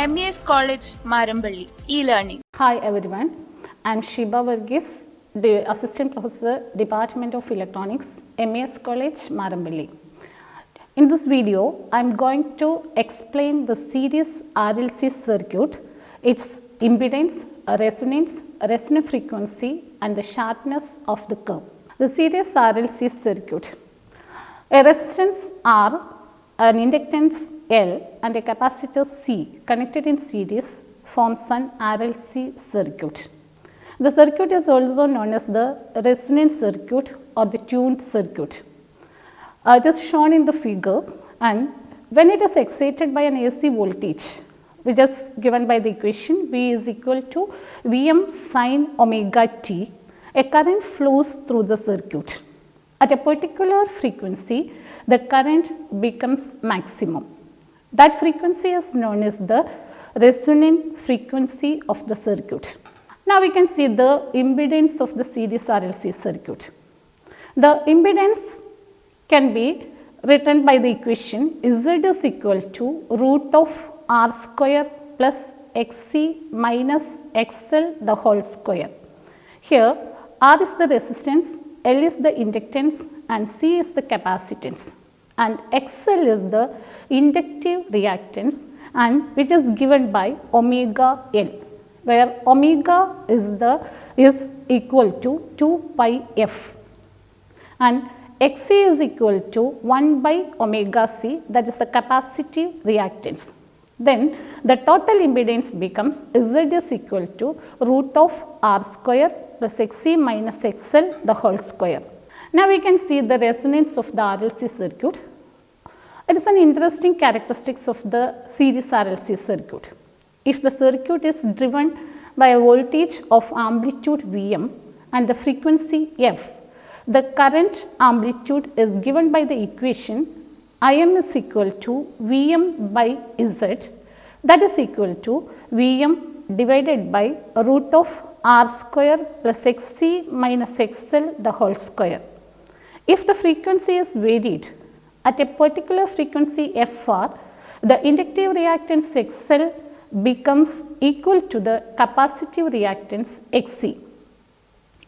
MES College Marampally e-learning. Hi everyone, I am Shiba Varghese, the Assistant Professor, Department of Electronics, MES College Marampally. In this video, I am going to explain the series RLC circuit, its impedance, resonant frequency and the sharpness of the curve. The series RLC circuit. A resistance R, an inductance L and a capacitor C connected in series forms an RLC circuit. The circuit is also known as the resonant circuit or the tuned circuit. It is shown in the figure, and when it is excited by an AC voltage, which is given by the equation V is equal to Vm sin omega t, a current flows through the circuit. At a particular frequency, the current becomes maximum. That frequency is known as the resonant frequency of the circuit. Now we can see the impedance of the series RLC circuit. The impedance can be written by the equation Z is equal to root of R square plus Xc minus XL the whole square. Here R is the resistance, L is the inductance and C is the capacitance, and XL is the inductive reactance, and which is given by omega L, where omega is equal to 2 pi f and Xc is equal to 1 by omega C, that is the capacitive reactance. Then the total impedance becomes Z is equal to root of R square plus Xc minus XL the whole square. Now we can see the resonance of the RLC circuit. It is an interesting characteristics of the series RLC circuit. If the circuit is driven by a voltage of amplitude Vm and the frequency f, the current amplitude is given by the equation Im is equal to Vm by Z, that is equal to Vm divided by root of R square plus Xc minus XL the whole square. If the frequency is varied, at a particular frequency Fr, the inductive reactance XL becomes equal to the capacitive reactance Xc.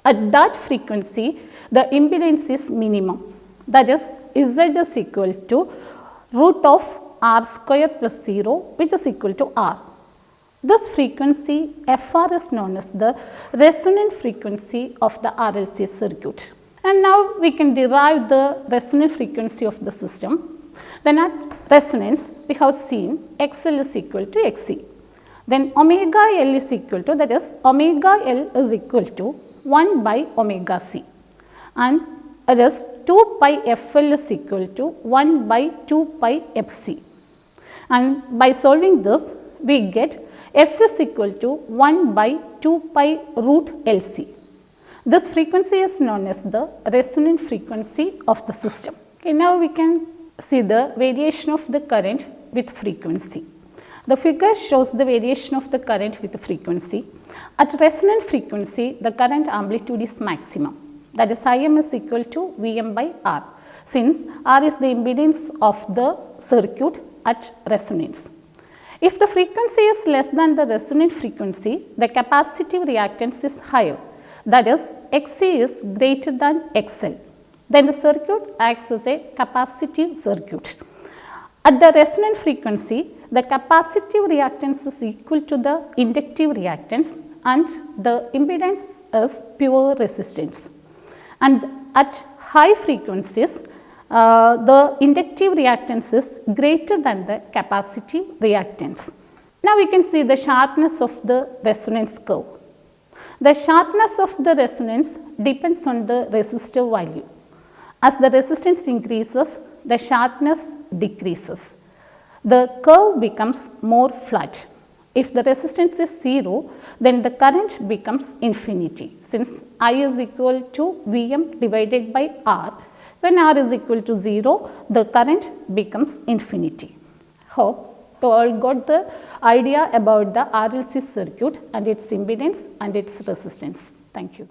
At that frequency, the impedance is minimum, that is Z is equal to root of R square plus 0, which is equal to R. This frequency Fr is known as the resonant frequency of the RLC circuit. And now we can derive the resonant frequency of the system. Then at resonance, we have seen XL is equal to Xc. Then omega L is equal to, that is omega L is equal to 1 by omega C, and it is 2 pi FL is equal to 1 by 2 pi FC. And by solving this, we get F is equal to 1 by 2 pi root LC. This frequency is known as the resonant frequency of the system. Okay, now we can see the variation of the current with frequency. The figure shows the variation of the current with the frequency. At resonant frequency, the current amplitude is maximum, that is Im is equal to Vm by R, since R is the impedance of the circuit at resonance. If the frequency is less than the resonant frequency, the capacitive reactance is higher, that is Xc is greater than XL. Then the circuit acts as a capacitive circuit. At the resonant frequency, the capacitive reactance is equal to the inductive reactance and the impedance is pure resistance. And at high frequencies, the inductive reactance is greater than the capacitive reactance. Now we can see the sharpness of the resonance curve. The sharpness of the resonance depends on the resistor value. As the resistance increases, the sharpness decreases. The curve becomes more flat. If the resistance is 0, then the current becomes infinity, since I is equal to Vm divided by R. When R is equal to 0, the current becomes infinity. Hope you all got the idea about the RLC circuit and its impedance and its resistance. Thank you.